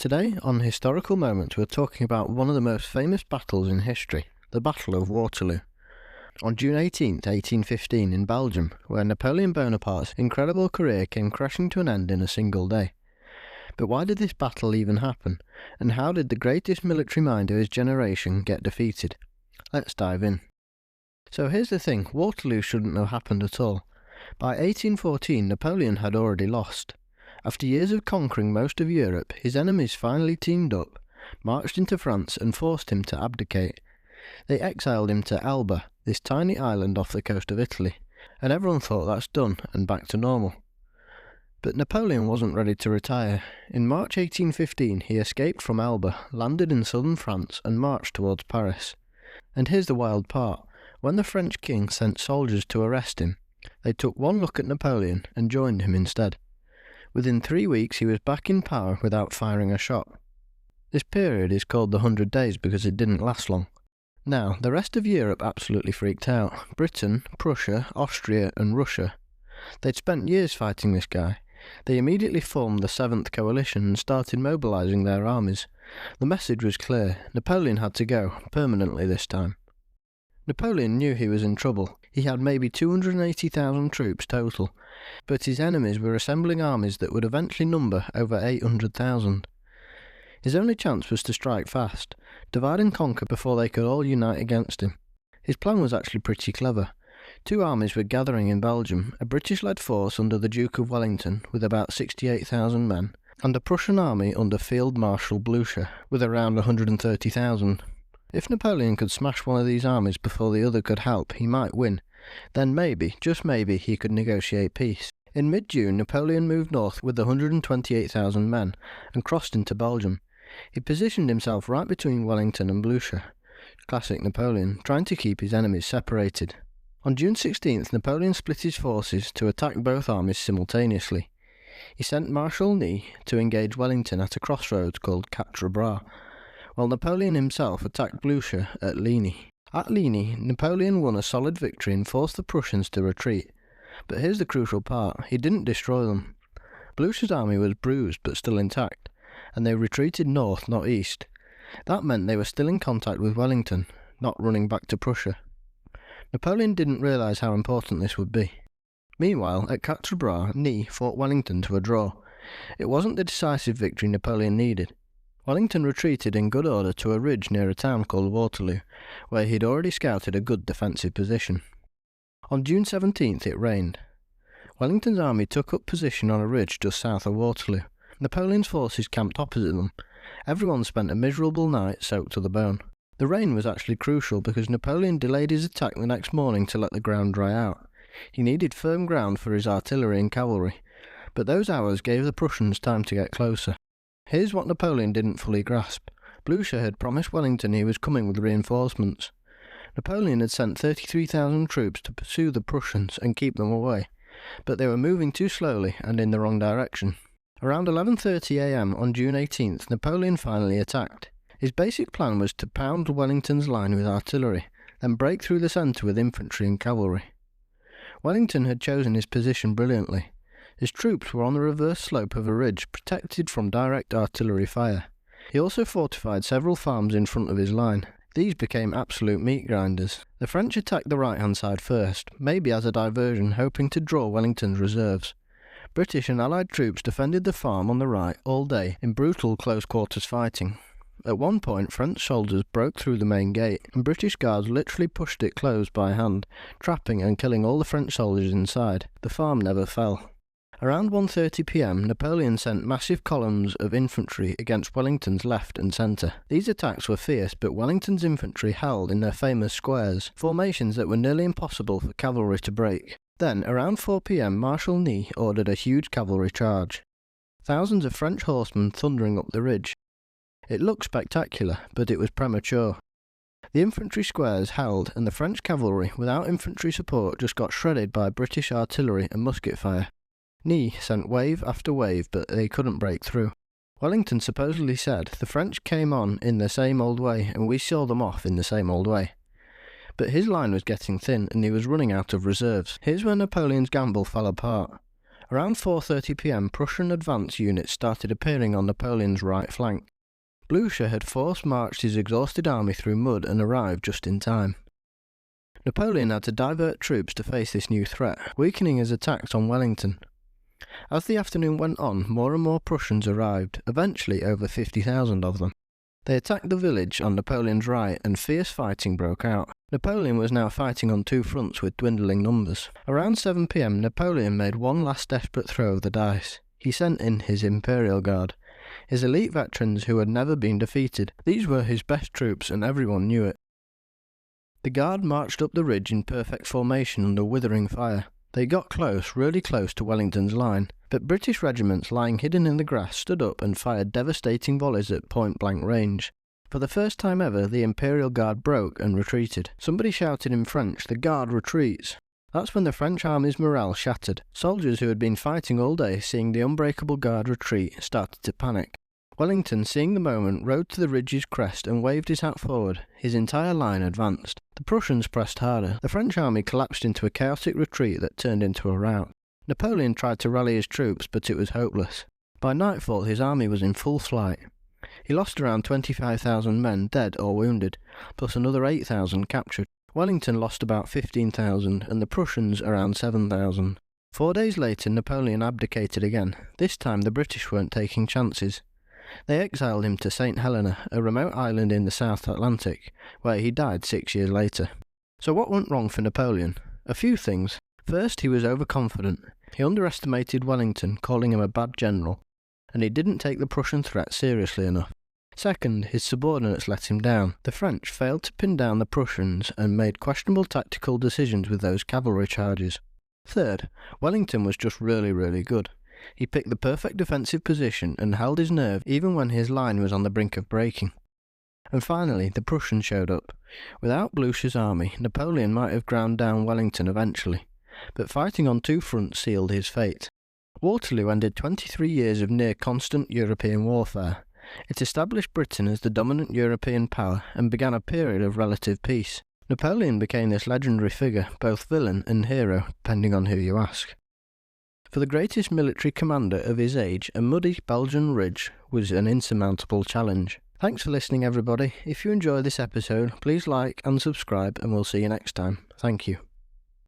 Today, on Historical Moments, we're talking about one of the most famous battles in history, the Battle of Waterloo. On June 18, 1815, in Belgium, where Napoleon Bonaparte's incredible career came crashing to an end in a single day. But why did this battle even happen, and how did the greatest military mind of his generation get defeated? Let's dive in. So here's the thing, Waterloo shouldn't have happened at all. By 1814, Napoleon had already lost. After years of conquering most of Europe, his enemies finally teamed up, marched into France and forced him to abdicate. They exiled him to Elba, this tiny island off the coast of Italy, and everyone thought that's done and back to normal. But Napoleon wasn't ready to retire. In March 1815 he escaped from Elba, landed in southern France and marched towards Paris. And here's the wild part, when the French king sent soldiers to arrest him, they took one look at Napoleon and joined him instead. Within 3 weeks he was back in power without firing a shot. This period is called the 100 Days because it didn't last long. Now, the rest of Europe absolutely freaked out. Britain, Prussia, Austria and Russia. They'd spent years fighting this guy. They immediately formed the 7th Coalition and started mobilising their armies. The message was clear. Napoleon had to go, permanently this time. Napoleon knew he was in trouble. He had maybe 280,000 troops total, but his enemies were assembling armies that would eventually number over 800,000. His only chance was to strike fast, divide and conquer before they could all unite against him. His plan was actually pretty clever. 2 armies were gathering in Belgium, a British-led force under the Duke of Wellington with about 68,000 men, and a Prussian army under Field Marshal Blücher with around 130,000. If Napoleon could smash one of these armies before the other could help, he might win. Then maybe, just maybe, he could negotiate peace. In mid-June, Napoleon moved north with 128,000 men and crossed into Belgium. He positioned himself right between Wellington and Blücher. Classic Napoleon, trying to keep his enemies separated. On June 16th, Napoleon split his forces to attack both armies simultaneously. He sent Marshal Ney to engage Wellington at a crossroads called Quatre Bras, while Napoleon himself attacked Blücher at Ligny. At Ligny, Napoleon won a solid victory and forced the Prussians to retreat. But here's the crucial part, he didn't destroy them. Blücher's army was bruised but still intact, and they retreated north, not east. That meant they were still in contact with Wellington, not running back to Prussia. Napoleon didn't realise how important this would be. Meanwhile, at Quatre Bras, Ney fought Wellington to a draw. It wasn't the decisive victory Napoleon needed. Wellington retreated in good order to a ridge near a town called Waterloo, where he'd already scouted a good defensive position. On June 17th it rained. Wellington's army took up position on a ridge just south of Waterloo. Napoleon's forces camped opposite them. Everyone spent a miserable night soaked to the bone. The rain was actually crucial because Napoleon delayed his attack the next morning to let the ground dry out. He needed firm ground for his artillery and cavalry, but those hours gave the Prussians time to get closer. Here's what Napoleon didn't fully grasp. Blücher had promised Wellington he was coming with reinforcements. Napoleon had sent 33,000 troops to pursue the Prussians and keep them away, but they were moving too slowly and in the wrong direction. Around 11:30 am on June 18th, Napoleon finally attacked. His basic plan was to pound Wellington's line with artillery, then break through the centre with infantry and cavalry. Wellington had chosen his position brilliantly. His troops were on the reverse slope of a ridge, protected from direct artillery fire. He also fortified several farms in front of his line. These became absolute meat grinders. The French attacked the right-hand side first, maybe as a diversion, hoping to draw Wellington's reserves. British and Allied troops defended the farm on the right all day in brutal close-quarters fighting. At one point, French soldiers broke through the main gate, and British guards literally pushed it closed by hand, trapping and killing all the French soldiers inside. The farm never fell. Around 1:30 p.m, Napoleon sent massive columns of infantry against Wellington's left and centre. These attacks were fierce, but Wellington's infantry held in their famous squares, formations that were nearly impossible for cavalry to break. Then, around 4 p.m, Marshal Ney ordered a huge cavalry charge. Thousands of French horsemen thundering up the ridge. It looked spectacular, but it was premature. The infantry squares held, and the French cavalry, without infantry support, just got shredded by British artillery and musket fire. Ney sent wave after wave, but they couldn't break through. Wellington supposedly said, "The French came on in the same old way, and we saw them off in the same old way." But his line was getting thin, and he was running out of reserves. Here's where Napoleon's gamble fell apart. Around 4:30 p.m, Prussian advance units started appearing on Napoleon's right flank. Blücher had force-marched his exhausted army through mud and arrived just in time. Napoleon had to divert troops to face this new threat, weakening his attacks on Wellington. As the afternoon went on, more and more Prussians arrived, eventually over 50,000 of them. They attacked the village on Napoleon's right and fierce fighting broke out. Napoleon was now fighting on two fronts with dwindling numbers. Around 7 p.m, Napoleon made one last desperate throw of the dice. He sent in his Imperial Guard, his elite veterans who had never been defeated. These were his best troops and everyone knew it. The Guard marched up the ridge in perfect formation under withering fire. They got close, really close to Wellington's line, but British regiments lying hidden in the grass stood up and fired devastating volleys at point-blank range. For the first time ever, the Imperial Guard broke and retreated. Somebody shouted in French, "The Guard retreats!" That's when the French army's morale shattered. Soldiers who had been fighting all day, seeing the unbreakable Guard retreat, started to panic. Wellington, seeing the moment, rode to the ridge's crest and waved his hat forward. His entire line advanced. The Prussians pressed harder. The French army collapsed into a chaotic retreat that turned into a rout. Napoleon tried to rally his troops, but it was hopeless. By nightfall, his army was in full flight. He lost around 25,000 men dead or wounded, plus another 8,000 captured. Wellington lost about 15,000 and the Prussians around 7,000. 4 days later, Napoleon abdicated again. This time the British weren't taking chances. They exiled him to Sainte Helena, a remote island in the South Atlantic, where he died 6 years later. So what went wrong for Napoleon? A few things. First, he was overconfident. He underestimated Wellington, calling him a bad general, and he didn't take the Prussian threat seriously enough. Second, his subordinates let him down. The French failed to pin down the Prussians and made questionable tactical decisions with those cavalry charges. Third, Wellington was just really good. He picked the perfect defensive position and held his nerve even when his line was on the brink of breaking. And finally, the Prussians showed up. Without Blücher's army, Napoleon might have ground down Wellington eventually, but fighting on two fronts sealed his fate. Waterloo ended 23 years of near-constant European warfare. It established Britain as the dominant European power and began a period of relative peace. Napoleon became this legendary figure, both villain and hero, depending on who you ask. For the greatest military commander of his age, a muddy Belgian ridge was an insurmountable challenge. Thanks for listening, everybody. If you enjoyed this episode, please like and subscribe, and we'll see you next time. Thank you.